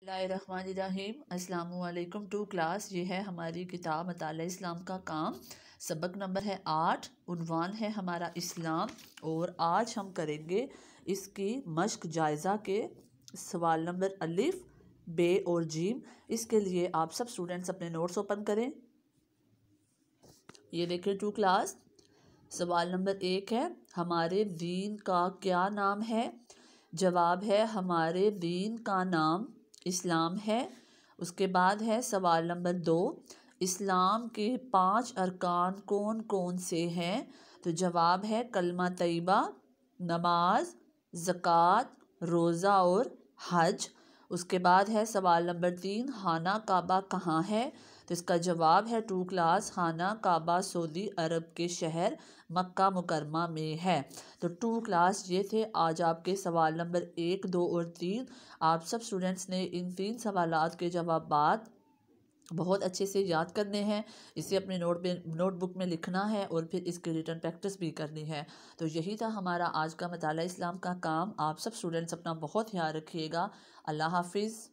बिस्मिल्लाहिर्रहमानिर्रहीम। अस्सलामुअलैकुम to class. ये है हमारी किताब मताला इस्लाम का काम। सबक नंबर है 8। उन्वान है हमारा इस्लाम। और आज हम करेंगे इसकी मश्क जायज़ा के सवाल नंबर अलिफ, बे और जीम। इसके लिए आप सब स्टूडेंट्स अपने नोट्स ओपन करें। ये देखें टू क्लास। सवाल नंबर 1 है, हमारे दीन का क्या नाम है? जवाब है हमारे दीन का नाम इस्लाम है। उसके बाद है सवाल नंबर 2, इस्लाम के 5 अरकान कौन कौन से हैं? तो जवाब है कलमा तैयबा, नमाज, ज़कात, रोज़ा और हज। उसके बाद है सवाल नंबर 3, खाना काबा कहाँ है? तो इसका जवाब है टू क्लास, खाना काबा सऊदी अरब के शहर मक्का मुकरमा में है। तो टू क्लास ये थे आज आपके सवाल नंबर 1, 2 और 3। आप सब स्टूडेंट्स ने इन 3 सवालात के जवाबात बहुत अच्छे से याद करने हैं। इसे अपने नोटबुक में लिखना है और फिर इसकी रिटन प्रैक्टिस भी करनी है। तो यही था हमारा आज का मताला इस्लाम का काम। आप सब स्टूडेंट्स अपना बहुत ख्याल रखिएगा। अल्लाह हाफिज़।